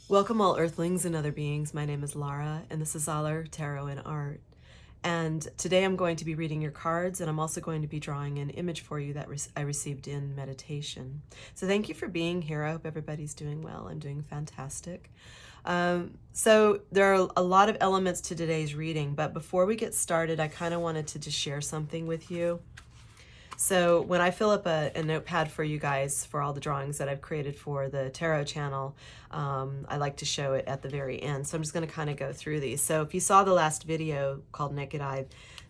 Welcome all earthlings and other beings. My name is Lara and this is Aller Tarot and Art. And today I'm going to be reading your cards, and I'm also going to be drawing an image for you that I received in meditation. So thank you for being here. I hope everybody's doing well. I'm doing fantastic. So there are a lot of elements to today's reading, but before we get started, I kind of wanted to just share something with you. So when I fill up a notepad for you guys for all the drawings that I've created for the tarot channel, I like to show it at the very end. So I'm just going to kind of go through these. So if you saw the last video called Naked Eye,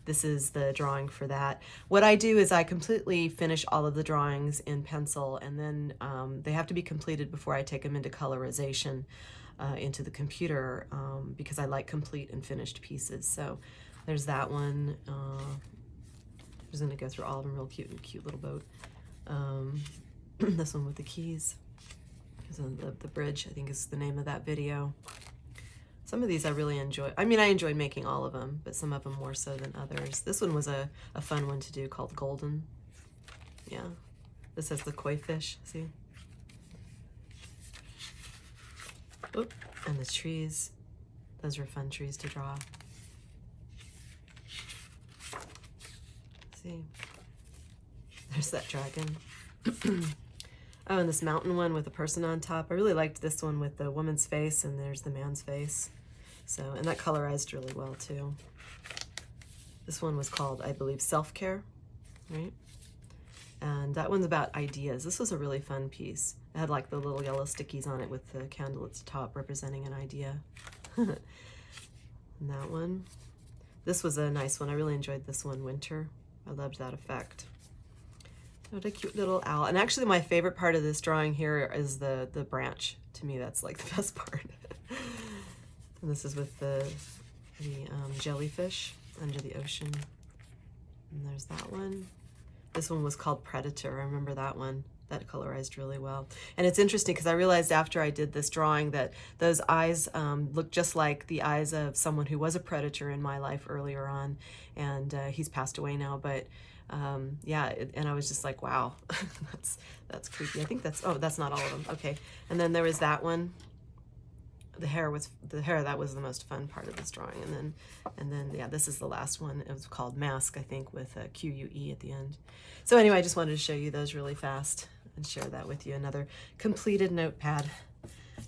this is the drawing for that. What I do is I completely finish all of the drawings in pencil, and then they have to be completed before I take them into colorization into the computer, because I like complete and finished pieces. So there's that one. I'm just going to go through all of them real cute little boat. This one with the keys. The bridge, I think, is the name of that video. Some of these I really enjoy. I mean, I enjoyed making all of them, but some of them more so than others. This one was a fun one to do, called Golden. Yeah. This has the koi fish, see? Oop. And the trees. Those were fun trees to draw. See, there's that dragon. Oh, and this mountain one with a person on top. I really liked this one with the woman's face, and there's the man's face. So, and that colorized really well too. This one was called, I believe, Self-Care, right? And that one's about ideas. This was a really fun piece. It had like the little yellow stickies on it with the candle at the top representing an idea. And that one. This was a nice one. I really enjoyed this one, Winter. I loved that effect. What a cute little owl. And actually my favorite part of this drawing here is the branch. To me, that's like the best part. And this is with the jellyfish under the ocean. And there's that one. This one was called Predator. I remember that one. That colorized really well. And it's interesting because I realized after I did this drawing that those eyes look just like the eyes of someone who was a predator in my life earlier on, and he's passed away now, but yeah, and I was just like, wow, that's creepy. I think that's, oh, that's not all of them. Okay. And then there was that one. The hair, that was the most fun part of this drawing. And then yeah, this is the last one. It was called Mask, I think, with a QUE at the end. So anyway, I just wanted to show you those really fast and share that with you. Another completed notepad,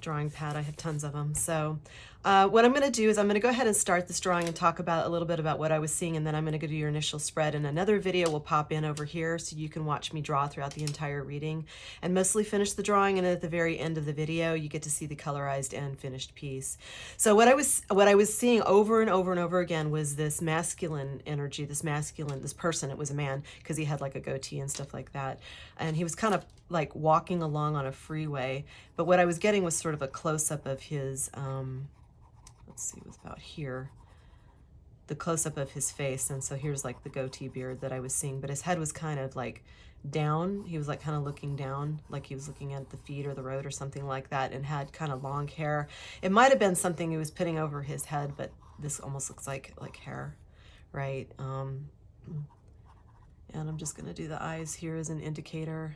drawing pad. I have tons of them. So what I'm going to do is I'm going to go ahead and start this drawing and talk about a little bit about what I was seeing, and then I'm going to go do your initial spread, and another video will pop in over here so you can watch me draw throughout the entire reading and mostly finish the drawing, and at the very end of the video you get to see the colorized and finished piece. So what I was seeing over and over and over again was this masculine energy, this person. It was a man because he had like a goatee and stuff like that, and he was kind of like walking along on a freeway, but what I was getting was sort of a close-up of his let's see, it was about here, the close-up of his face. And so here's like the goatee beard that I was seeing, but his head was kind of like down. He was like kind of looking down, like he was looking at the feet or the road or something like that, and had kind of long hair. It might have been something he was putting over his head, but this almost looks like hair, right? And I'm just going to do the eyes here as an indicator.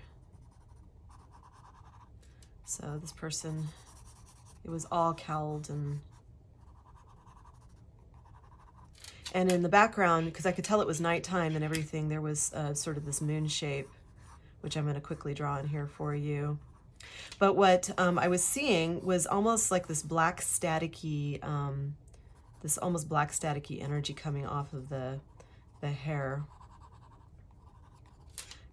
So this person, it was all cowled, and in the background, because I could tell it was nighttime and everything, there was sort of this moon shape, which I'm going to quickly draw in here for you. But what I was seeing was almost like this black staticky, energy coming off of the hair,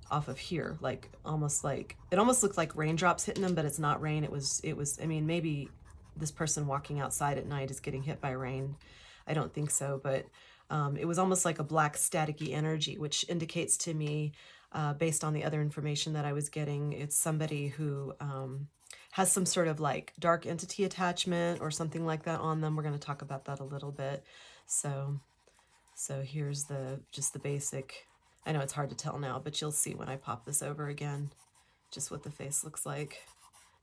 off of here, like almost like, it almost looked like raindrops hitting them, but it's not rain. It was, I mean, maybe this person walking outside at night is getting hit by rain. I don't think so, but it was almost like a black staticky energy, which indicates to me, based on the other information that I was getting, it's somebody who has some sort of like dark entity attachment or something like that on them. We're going to talk about that a little bit. So here's just the basic. I know it's hard to tell now, but you'll see when I pop this over again, just what the face looks like.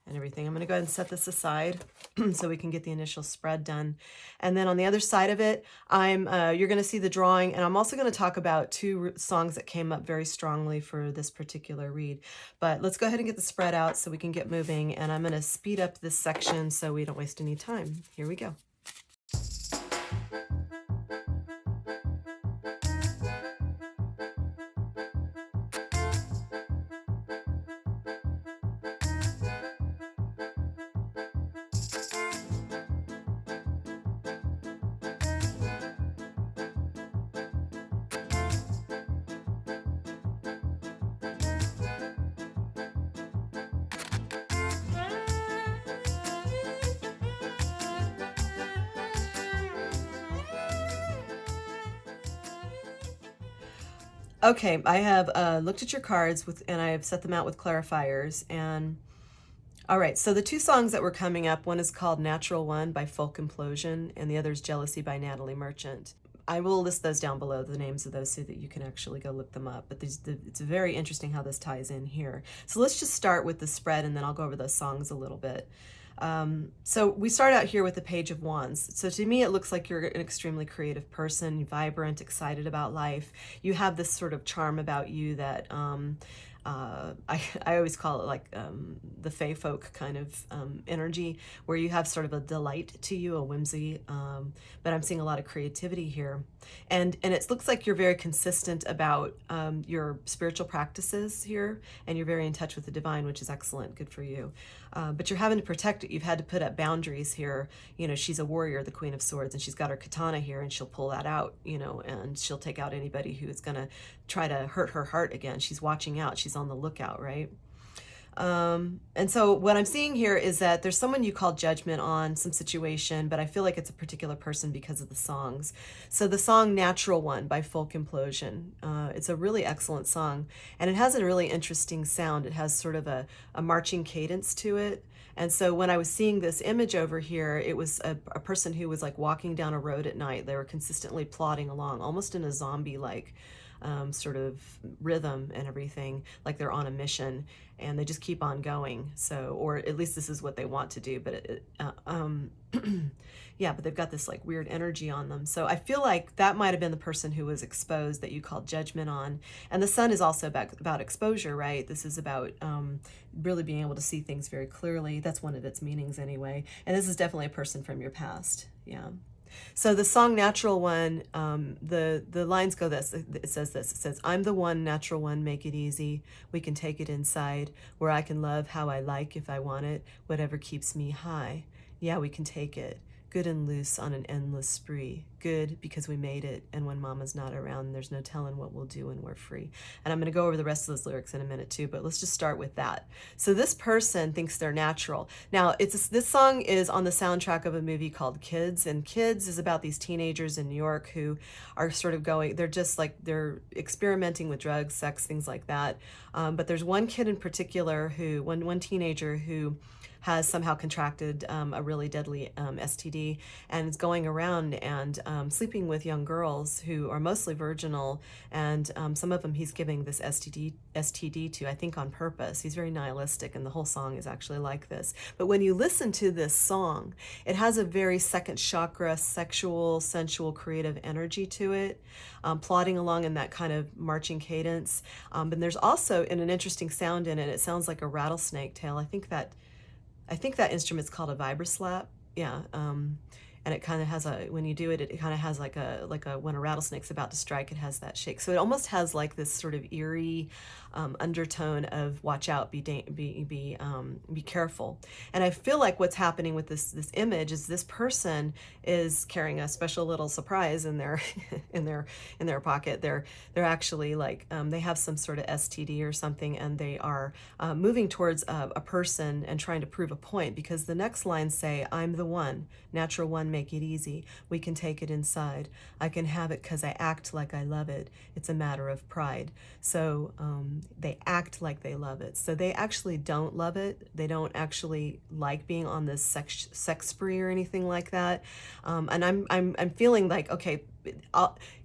and everything. I'm going to go ahead and set this aside so we can get the initial spread done. And then on the other side of it, you're going to see the drawing, and I'm also going to talk about two songs that came up very strongly for this particular read. But let's go ahead and get the spread out so we can get moving, and I'm going to speed up this section so we don't waste any time. Here we go. Okay, I have looked at your cards and I have set them out with clarifiers. And all right, so the two songs that were coming up, one is called Natural One by Folk Implosion, and the other is Jealousy by Natalie Merchant. I will list those down below, the names of those, so that you can actually go look them up. But it's very interesting how this ties in here. So let's just start with the spread, and then I'll go over those songs a little bit. So we start out here with the Page of Wands. So to me, it looks like you're an extremely creative person, vibrant, excited about life. You have this sort of charm about you that I always call it like the fae folk kind of energy, where you have sort of a delight to you, a whimsy, but I'm seeing a lot of creativity here. And it looks like you're very consistent about your spiritual practices here, and you're very in touch with the divine, which is excellent, good for you. But you're having to protect it. You've had to put up boundaries here. You know, she's a warrior, the Queen of Swords, and she's got her katana here, and she'll pull that out, you know, and she'll take out anybody who is going to try to hurt her heart again. She's watching out. She's on the lookout, right? And so what I'm seeing here is that there's someone you call judgment on some situation, but I feel like it's a particular person because of the songs. So the song Natural One by Folk Implosion, it's a really excellent song, and it has a really interesting sound. It has sort of a marching cadence to it. And so when I was seeing this image over here, it was a person who was like walking down a road at night. They were consistently plodding along, almost in a zombie-like sort of rhythm and everything, like they're on a mission, and they just keep on going. So, or at least this is what they want to do, but yeah, but they've got this like weird energy on them. So I feel like that might have been the person who was exposed that you called judgment on. And the sun is also about exposure, right? This is about really being able to see things very clearly. That's one of its meanings anyway. And this is definitely a person from your past. Yeah. So the song Natural One, the lines go this, it says, I'm the one, natural one, make it easy. We can take it inside, where I can love how I like if I want it, whatever keeps me high. Yeah, we can take it. Good and loose on an endless spree. Good because we made it, and when mama's not around, there's no telling what we'll do when we're free. And I'm going to go over the rest of those lyrics in a minute too, but let's just start with that. So this person thinks they're natural. Now, this song is on the soundtrack of a movie called Kids, and Kids is about these teenagers in New York who are sort of they're experimenting with drugs, sex, things like that. But there's one kid in particular one teenager who has somehow contracted a really deadly STD, and is going around and sleeping with young girls who are mostly virginal, and some of them he's giving this STD to, I think on purpose. He's very nihilistic, and the whole song is actually like this. But when you listen to this song, it has a very second chakra, sexual, sensual, creative energy to it, plodding along in that kind of marching cadence. And there's also an interesting sound in it. It sounds like a rattlesnake tail. I think that instrument's called a vibroslap. Yeah. And it kind of has when you do it, it kind of has like a when a rattlesnake's about to strike, it has that shake. So it almost has like this sort of eerie undertone of watch out, be careful. And I feel like what's happening with this image is this person is carrying a special little surprise in their in their pocket. They're actually like they have some sort of STD or something, and they are moving towards a person and trying to prove a point, because the next lines say, I'm the one, natural one, make it easy. We can take it inside. I can have it because I act like I love it. It's a matter of pride. So they act like they love it. So they actually don't love it. They don't actually like being on this sex spree or anything like that. And I'm feeling like, okay,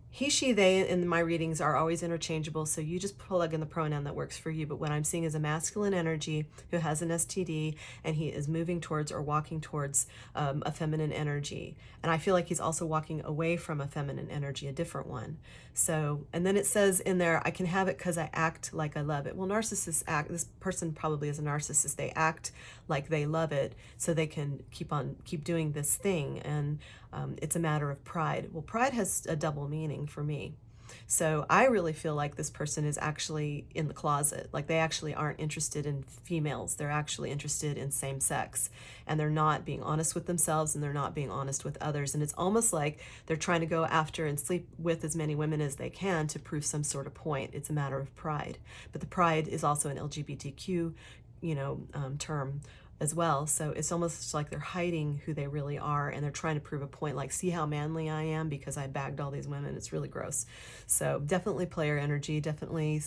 He, she, they in my readings are always interchangeable, so you just plug in the pronoun that works for you. But what I'm seeing is a masculine energy who has an STD, and he is moving towards or walking towards a feminine energy. And I feel like he's also walking away from a feminine energy, a different one. So, and then it says in there, I can have it because I act like I love it. Well, narcissists act, this person probably is a narcissist. They act like they love it so they can keep doing this thing. And it's a matter of pride. Well, pride has a double meaning for me. So I really feel like this person is actually in the closet. Like they actually aren't interested in females. They're actually interested in same sex. And they're not being honest with themselves, and they're not being honest with others. And it's almost like they're trying to go after and sleep with as many women as they can to prove some sort of point. It's a matter of pride. But the pride is also an LGBTQ, term as well. So it's almost like they're hiding who they really are, and they're trying to prove a point, like, see how manly I am because I bagged all these women. It's really gross. So definitely player energy, definitely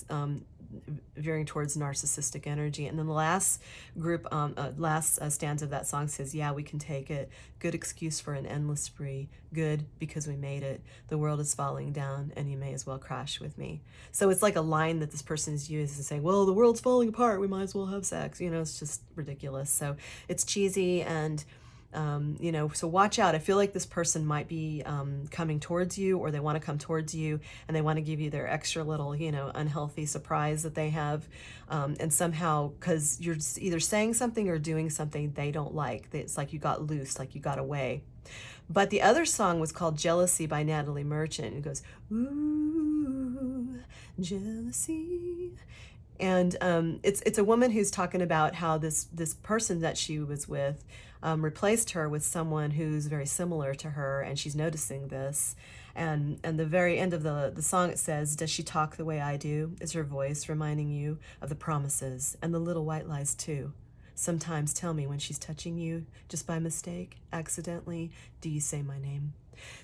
veering towards narcissistic energy. And then the last group, last stanza of that song says, yeah, we can take it. Good excuse for an endless spree. Good because we made it. The world is falling down and you may as well crash with me. So it's like a line that this person is using, saying, well, the world's falling apart, we might as well have sex. It's just ridiculous. So it's cheesy, and so watch out. I feel like this person might be coming towards you, or they want to come towards you, and they want to give you their extra little, unhealthy surprise that they have. And somehow, because you're either saying something or doing something they don't like, it's like you got loose, like you got away. But the other song was called Jealousy by Natalie Merchant. It goes, ooh, jealousy. And it's a woman who's talking about how this person that she was with replaced her with someone who's very similar to her, and she's noticing this. And the very end of the song, it says, does she talk the way I do? Is her voice reminding you of the promises and the little white lies too? Sometimes tell me when she's touching you, just by mistake, accidentally, do you say my name?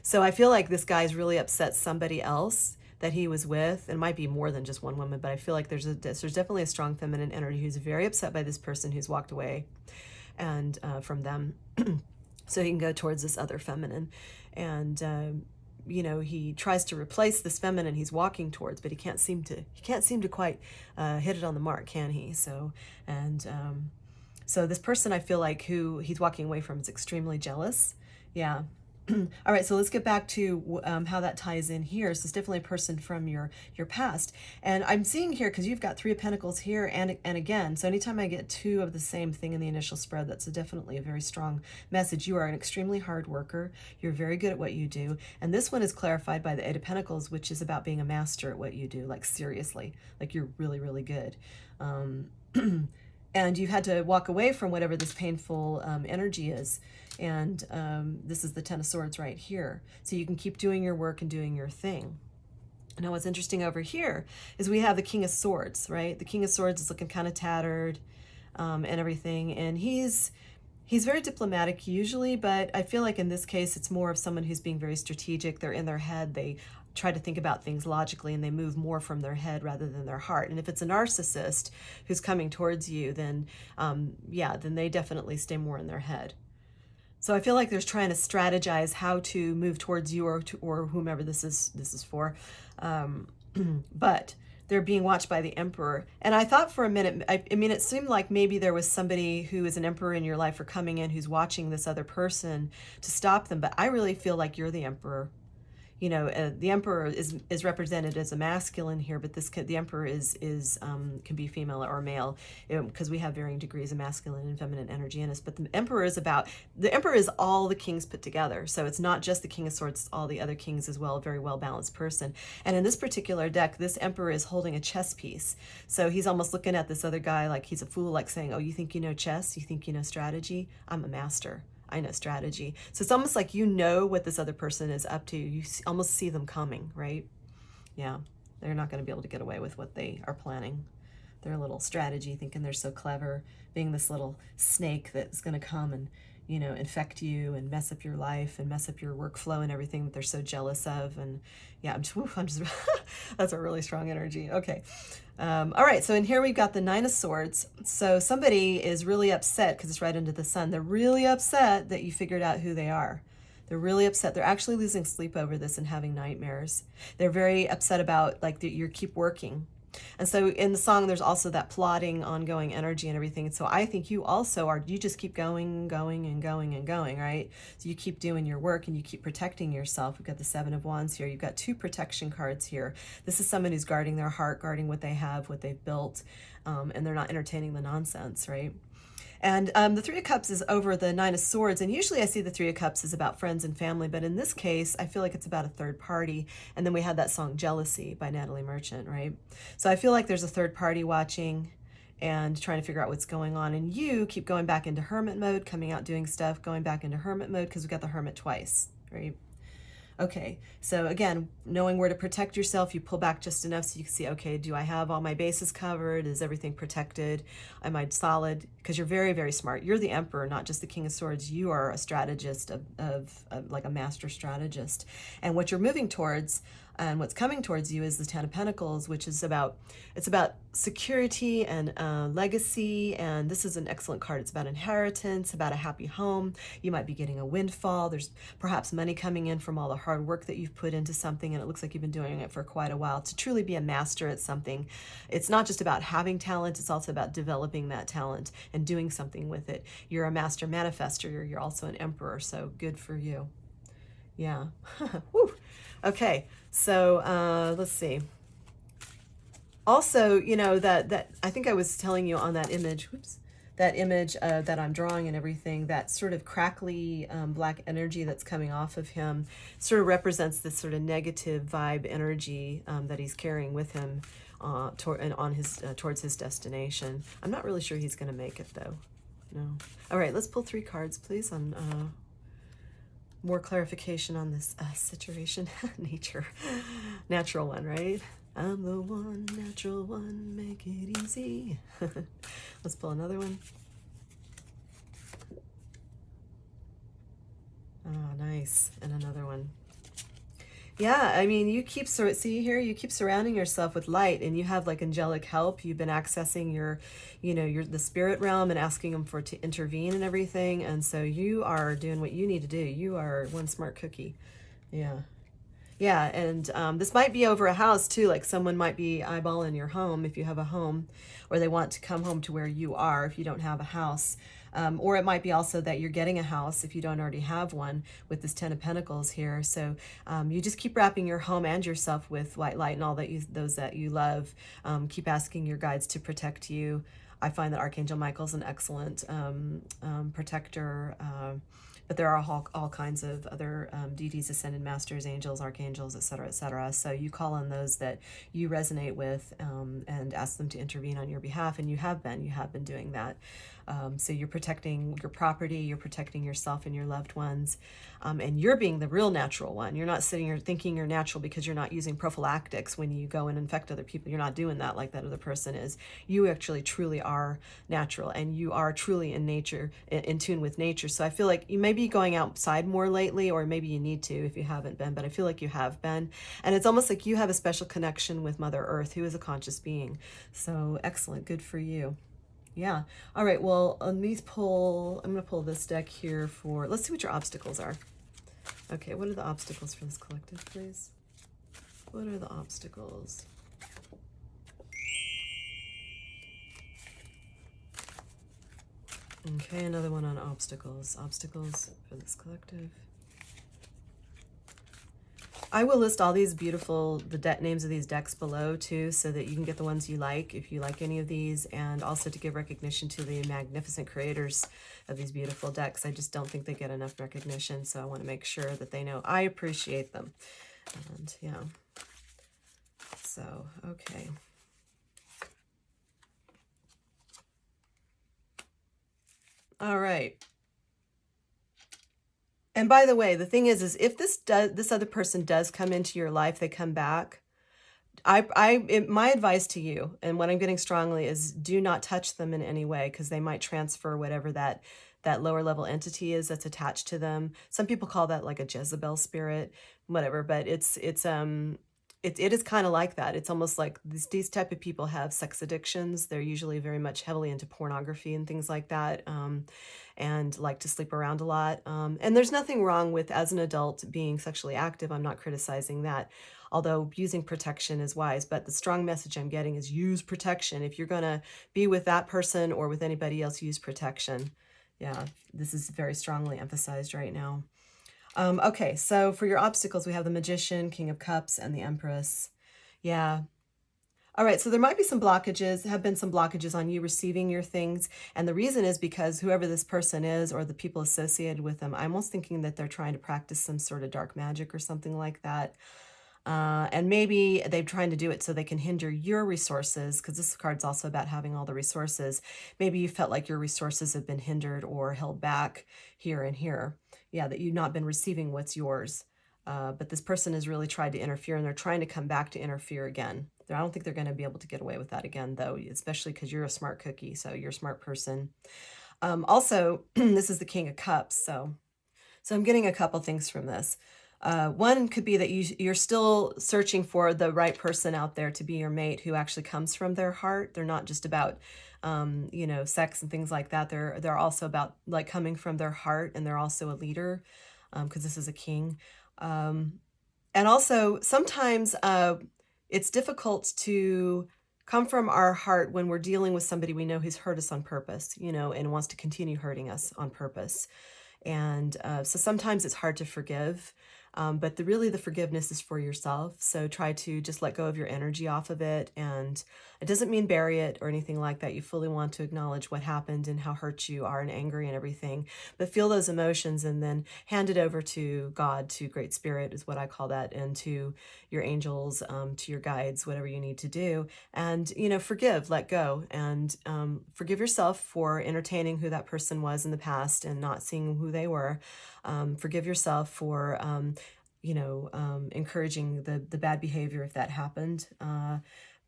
So I feel like this guy's really upset somebody else that he was with. It might be more than just one woman, but I feel like there's definitely a strong feminine energy who's very upset by this person who's walked away and from them. So he can go towards this other feminine. And he tries to replace this feminine he's walking towards, but he can't seem to quite hit it on the mark, can he? So this person, I feel like, who he's walking away from, is extremely jealous. Yeah. All right, so let's get back to how that ties in here. So it's definitely a person from your past. And I'm seeing here, because you've got 3 of Pentacles here and again. So anytime I get 2 of the same thing in the initial spread, that's definitely a very strong message. You are an extremely hard worker. You're very good at what you do. And this one is clarified by the 8 of Pentacles, which is about being a master at what you do. Like, seriously, like you're really, really good. And you had to walk away from whatever this painful energy is. And this is the 10 of Swords right here. So you can keep doing your work and doing your thing. Now what's interesting over here is we have the King of Swords, right? The King of Swords is looking kind of tattered and everything. And he's very diplomatic usually, but I feel like in this case, it's more of someone who's being very strategic. They're in their head. They try to think about things logically, and they move more from their head rather than their heart. And if it's a narcissist who's coming towards you, then then they definitely stay more in their head. So I feel like there's trying to strategize how to move towards you or whomever this is for. But they're being watched by the Emperor. And I thought for a minute, I mean, it seemed like maybe there was somebody who is an Emperor in your life or coming in who's watching this other person to stop them. But I really feel like you're the Emperor. The Emperor is represented as a masculine here, but the Emperor can be female or male, because we have varying degrees of masculine and feminine energy in us. But the Emperor is all the kings put together. So it's not just the King of Swords, it's all the other kings as well, a very well-balanced person. And in this particular deck, this Emperor is holding a chess piece. So he's almost looking at this other guy like he's a fool, like saying, oh, you think you know chess? You think you know strategy? I'm a master. I know strategy. So it's almost like what this other person is up to. You almost see them coming, right? Yeah, they're not going to be able to get away with what they are planning. Their little strategy, thinking they're so clever, being this little snake that's going to come and, infect you and mess up your life and mess up your workflow and everything that they're so jealous of. And yeah, I'm just that's a really strong energy. Okay. All right, so in here we've got the 9 of Swords. So somebody is really upset because it's right into the sun. They're really upset that you figured out who they are. They're really upset. They're actually losing sleep over this and having nightmares. They're very upset about like that you keep working. And so in the song, there's also that plodding, ongoing energy and everything. And so I think you also are, you just keep going, going and going and going, right? So you keep doing your work and you keep protecting yourself. We've got the Seven of Wands here. You've got 2 protection cards here. This is someone who's guarding their heart, guarding what they have, what they've built, and they're not entertaining the nonsense, right? And the Three of Cups is over the Nine of Swords. And usually I see the Three of Cups is about friends and family. But in this case, I feel like it's about a third party. And then we had that song Jealousy by Natalie Merchant, right? So I feel like there's a third party watching and trying to figure out what's going on. And you keep going back into hermit mode, coming out doing stuff, going back into hermit mode because we got the hermit twice, right? Okay, so again, knowing where to protect yourself, you pull back just enough so you can see, okay, do I have all my bases covered? Is everything protected? Am I solid? Because you're very, very smart. You're the emperor, not just the King of Swords. You are a strategist of like a master strategist. And what you're moving towards and what's coming towards you is the Ten of Pentacles, which is about, it's about security and legacy. And this is an excellent card. It's about inheritance, about a happy home. You might be getting a windfall. There's perhaps money coming in from all the hard work that you've put into something. And it looks like you've been doing it for quite a while. To truly be a master at something, it's not just about having talent. It's also about developing that talent and doing something with it. You're a master manifester. You're also an emperor. So good for you. Yeah. Woo. Okay. So let's see. Also, you know, that I think I was telling you on that image, whoops, that image that I'm drawing and everything, that sort of crackly black energy that's coming off of him sort of represents this sort of negative vibe energy that he's carrying with him towards his destination. I'm not really sure he's going to make it though. No. All right, let's pull 3 cards, please, on more clarification on this situation. Nature. Natural one, right? I'm the one, natural one, make it easy. Let's pull another one. Oh, nice. And another one. Yeah, I mean, you keep, see here, you keep surrounding yourself with light and you have like angelic help. You've been accessing your, you know, the spirit realm and asking them to intervene and everything. And so you are doing what you need to do. You are one smart cookie. Yeah. Yeah, and this might be over a house too, like someone might be eyeballing your home if you have a home, or they want to come home to where you are if you don't have a house. Or it might be also that you're getting a house if you don't already have one with this Ten of Pentacles here. So you just keep wrapping your home and yourself with white light and all that those that you love. Keep asking your guides to protect you. I find that Archangel Michael's an excellent protector. But there are all kinds of other deities, ascended masters, angels, archangels, etc., etc. So you call on those that you resonate with and ask them to intervene on your behalf, and you have been doing that. So you're protecting your property, you're protecting yourself and your loved ones, and you're being the real natural one. You're not sitting here thinking you're natural because you're not using prophylactics when you go and infect other people. You're not doing that like that other person is. You actually truly are natural, and you are truly in nature, in tune with nature. So I feel like you may be going outside more lately, or maybe you need to if you haven't been, but I feel like you have been. And it's almost like you have a special connection with Mother Earth, who is a conscious being. So excellent, good for you. Yeah. All right. Well, on these I'm going to pull this deck here for, let's see what your obstacles are. Okay. What are the obstacles for this collective, please? What are the obstacles? Okay. Another one on obstacles. Obstacles for this collective. I will list all these beautiful, names of these decks below too, so that you can get the ones you like, if you like any of these, and also to give recognition to the magnificent creators of these beautiful decks. I just don't think they get enough recognition, so I want to make sure that they know I appreciate them. And yeah. So, okay. All right. And by the way, the thing is if this other person does come into your life, they come back. My advice to you, and what I'm getting strongly, is do not touch them in any way, because they might transfer whatever that lower level entity is that's attached to them. Some people call that like a Jezebel spirit, whatever. But it's it is kind of like that. It's almost like these type of people have sex addictions. They're usually very much heavily into pornography and things like that, and like to sleep around a lot. And there's nothing wrong with, as an adult, being sexually active. I'm not criticizing that, although using protection is wise. But the strong message I'm getting is use protection. If you're going to be with that person or with anybody else, use protection. Yeah, this is very strongly emphasized right now. Okay, so for your obstacles, we have the Magician, King of Cups, and the Empress. Yeah. All right, so there might be some blockages, have been some blockages on you receiving your things. And the reason is because whoever this person is or the people associated with them, I'm almost thinking that they're trying to practice some sort of dark magic or something like that. And maybe they're trying to do it so they can hinder your resources, because this card's also about having all the resources. Maybe you felt like your resources have been hindered or held back here and here. Yeah, that you've not been receiving what's yours. But this person has really tried to interfere, and they're trying to come back to interfere again. I don't think they're going to be able to get away with that again, though, especially because you're a smart cookie, so you're a smart person. Also, this is the King of Cups, so I'm getting a couple things from this. One could be that you're still searching for the right person out there to be your mate who actually comes from their heart. They're not just about, you know, sex and things like that. They're also about like coming from their heart, and they're also a leader, because this is a king. And also sometimes it's difficult to come from our heart when we're dealing with somebody we know who's hurt us on purpose, you know, and wants to continue hurting us on purpose. And so sometimes it's hard to forgive, but really the forgiveness is for yourself. So try to just let go of your energy off of it. And it doesn't mean bury it or anything like that. You fully want to acknowledge what happened and how hurt you are and angry and everything, but feel those emotions and then hand it over to God, to Great Spirit is what I call that, and to your angels, to your guides, whatever you need to do. And, you know, forgive, let go, and forgive yourself for entertaining who that person was in the past and not seeing who they were. Forgive yourself for, you know, encouraging the bad behavior if that happened.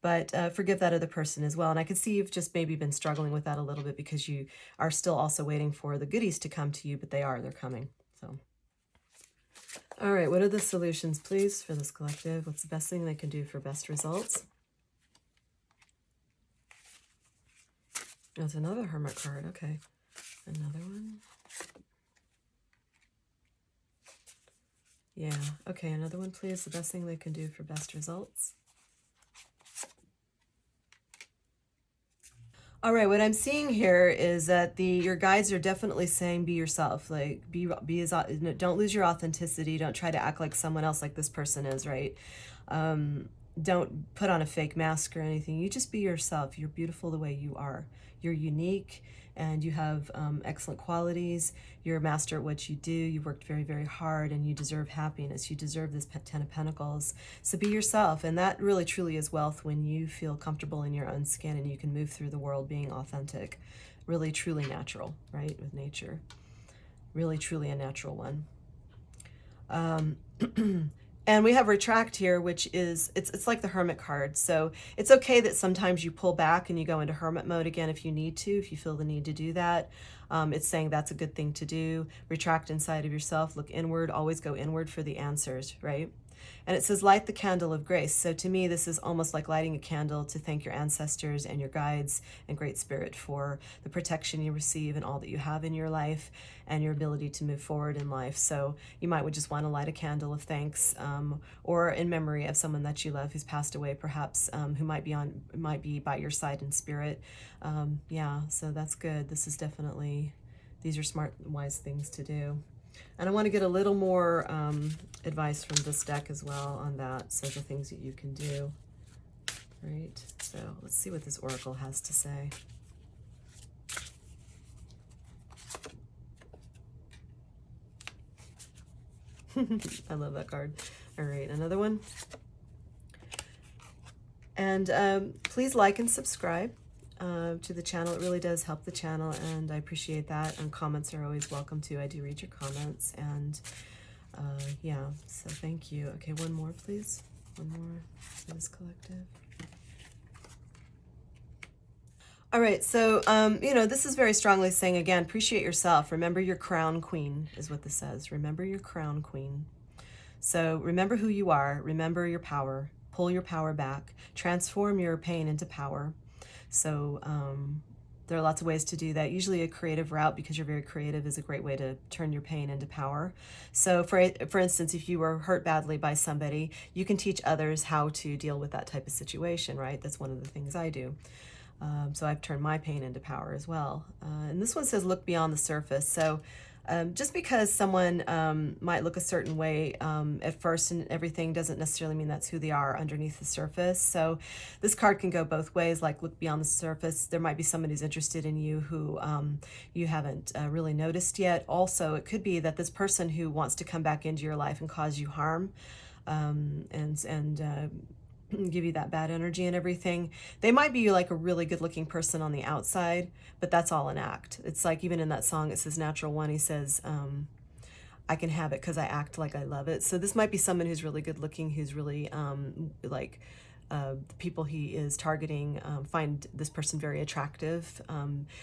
But forgive that other person as well. And I can see you've just maybe been struggling with that a little bit because you are still also waiting for the goodies to come to you, but they're coming. So, all right, what are the solutions, please, for this collective? What's the best thing they can do for best results? That's another Hermit card. Okay, another one. Yeah, okay, another one, please. The best thing they can do for best results. All right, what I'm seeing here is that your guides are definitely saying be yourself. Like don't lose your authenticity. Don't try to act like someone else, like this person is, right? Don't put on a fake mask or anything. You just be yourself. You're beautiful the way you are. You're unique, and you have excellent qualities. You're a master at what you do. You worked very, very hard, and you deserve happiness. You deserve this Ten of Pentacles. So be yourself, and that really, truly is wealth when you feel comfortable in your own skin and you can move through the world being authentic, really, truly natural, right, with nature. Really, truly a natural one. And we have retract here, which is, it's like the Hermit card. So it's okay that sometimes you pull back and you go into Hermit mode again if you need to, if you feel the need to do that. It's saying that's a good thing to do. Retract inside of yourself, look inward, always go inward for the answers, right? And it says light the candle of grace. So to me, this is almost like lighting a candle to thank your ancestors and your guides and Great Spirit for the protection you receive and all that you have in your life and your ability to move forward in life. So you might just want to light a candle of thanks, or in memory of someone that you love who's passed away, perhaps, who might be by your side in spirit. Yeah, so that's good. This is definitely, these are smart, wise things to do. And I want to get a little more advice from this deck as well on that. So the things that you can do. Right. So let's see what this oracle has to say. I love that card. All right, another one. And please like and subscribe to the channel. It really does help the channel, and I appreciate that. And comments are always welcome too. I do read your comments, and yeah, so thank you. Okay, one more, please. One more for this collective. All right, so, you know, this is very strongly saying, again, appreciate yourself. Remember your crown queen is what this says. Remember your crown queen. So remember who you are. Remember your power. pull your power back, transform your pain into power. So there are lots of ways to do that. Usually a creative route, because you're very creative, is a great way to turn your pain into power. So for instance, if you were hurt badly by somebody, you can teach others how to deal with that type of situation, right? That's one of the things I do. So I've turned my pain into power as well. And this one says, look beyond the surface. So just because someone might look a certain way at first and everything doesn't necessarily mean that's who they are underneath the surface. So this card can go both ways, like look beyond the surface. There might be somebody who's interested in you who you haven't really noticed yet. Also, it could be that this person who wants to come back into your life and cause you harm and give you that bad energy and everything. They might be like a really good looking person on the outside, but that's all an act. It's like even in that song, it says natural one, he says, I can have it because I act like I love it. So this might be someone who's really good looking, who's really like the people he is targeting find this person very attractive.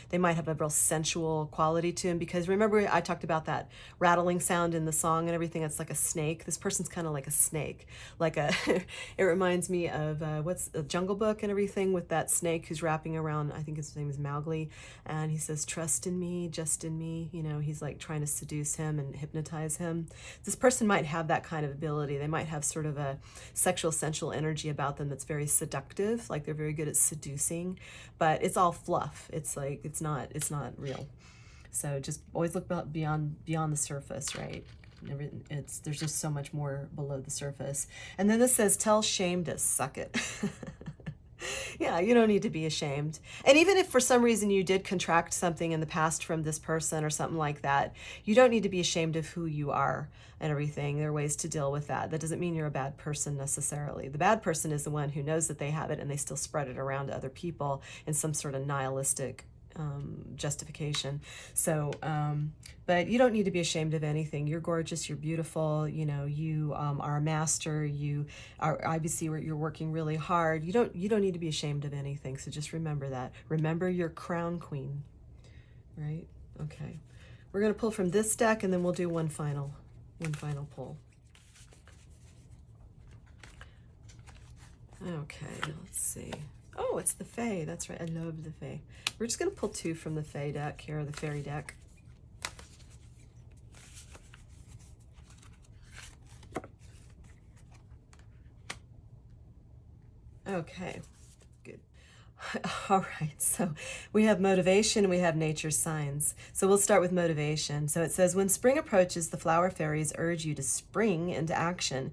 They might have a real sensual quality to him, because remember I talked about that rattling sound in the song and everything. It's like a snake. This person's kind of like a snake, like a it reminds me of what's the Jungle Book and everything, with that snake who's wrapping around, I think his name is Mowgli, and he says, trust in me, just in me. You know, he's like trying to seduce him and hypnotize him. This person might have that kind of ability. They might have sort of a sexual, sensual energy about them that's very seductive, like they're very good at seducing, but it's all fluff. It's like it's not real. So just always look beyond the surface, right? There's just so much more below the surface. And then this says, tell shame to suck it. Yeah, you don't need to be ashamed. And even if for some reason you did contract something in the past from this person or something like that, you don't need to be ashamed of who you are and everything. There are ways to deal with that. That doesn't mean you're a bad person necessarily. The bad person is the one who knows that they have it and they still spread it around to other people in some sort of nihilistic justification. So, but you don't need to be ashamed of anything. You're gorgeous, you're beautiful, you know, you are a master, you are obviously you're working really hard. You don't need to be ashamed of anything. So just remember that. Remember your crown queen, right? Okay. We're going to pull from this deck and then we'll do one final pull. Okay, let's see. Oh, it's the Fae. That's right. I love the Fae. We're just going to pull two from the Fae deck here, the Fairy deck. Okay, good. All right, so we have motivation, we have nature's signs. So we'll start with motivation. So it says, when spring approaches, the flower fairies urge you to spring into action.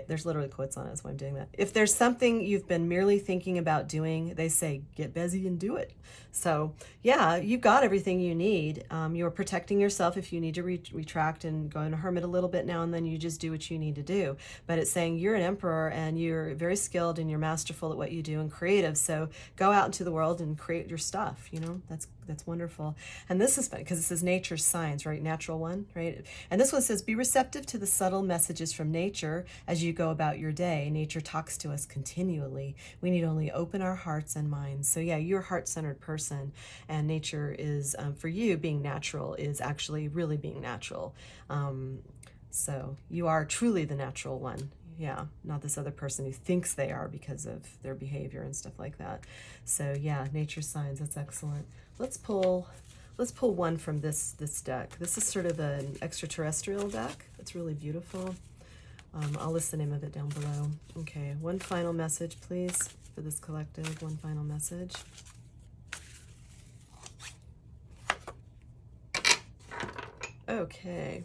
There's literally quotes on it, that's why I'm doing that. If there's something you've been merely thinking about doing, they say, get busy and do it. So yeah, you've got everything you need. You're protecting yourself if you need to retract and go in a hermit a little bit now and then. You just do what you need to do. But it's saying you're an emperor and you're very skilled and you're masterful at what you do and creative. So go out into the world and create your stuff. You know, that's wonderful. And this is fun because it says nature's signs, right? Natural one, right? And this one says, be receptive to the subtle messages from nature as you go about your day. Nature talks to us continually. We need only open our hearts and minds. So yeah, you're a heart-centered person, and nature is, for you, being natural is actually really being natural. So you are truly the natural one. Yeah, not this other person who thinks they are because of their behavior and stuff like that. So yeah, nature's signs, that's excellent. Let's pull one from this deck. This is sort of an extraterrestrial deck. It's really beautiful. I'll list the name of it down below. Okay, one final message, please, for this collective. One final message. Okay.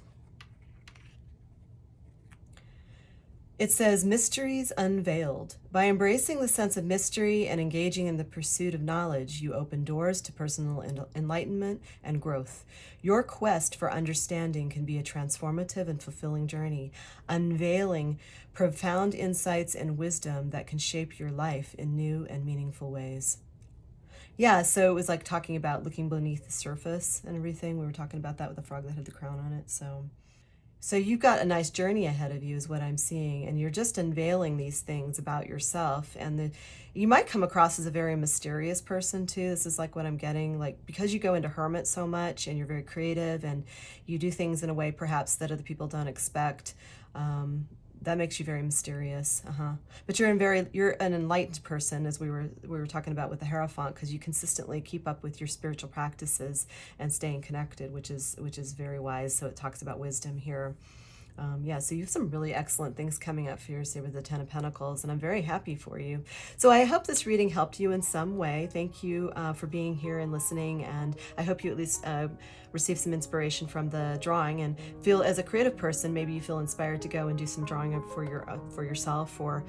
It says, mysteries unveiled. By embracing the sense of mystery and engaging in the pursuit of knowledge, you open doors to personal enlightenment and growth. Your quest for understanding can be a transformative and fulfilling journey, unveiling profound insights and wisdom that can shape your life in new and meaningful ways. Yeah, so it was like talking about looking beneath the surface and everything. We were talking about that with the frog that had the crown on it, So you've got a nice journey ahead of you is what I'm seeing, and you're just unveiling these things about yourself. And you might come across as a very mysterious person too. This is like what I'm getting, like because you go into hermit so much and you're very creative and you do things in a way perhaps that other people don't expect. That makes you very mysterious. But you're an enlightened person, as we were talking about with the Hierophant, because you consistently keep up with your spiritual practices and staying connected, which is very wise. So it talks about wisdom here. Yeah, so you have some really excellent things coming up for your with the Ten of Pentacles, and I'm very happy for you. So I hope this reading helped you in some way. Thank you for being here and listening, and I hope you at least receive some inspiration from the drawing, and feel, as a creative person, maybe you feel inspired to go and do some drawing for yourself, or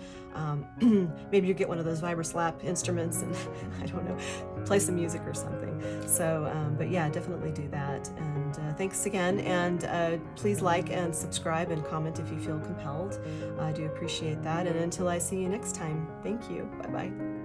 maybe you get one of those vibra-slap instruments and I don't know, play some music or something. So, but yeah, definitely do that. And thanks again, and please like and subscribe and comment if you feel compelled. I do appreciate that. And until I see you next time, thank you. Bye-bye.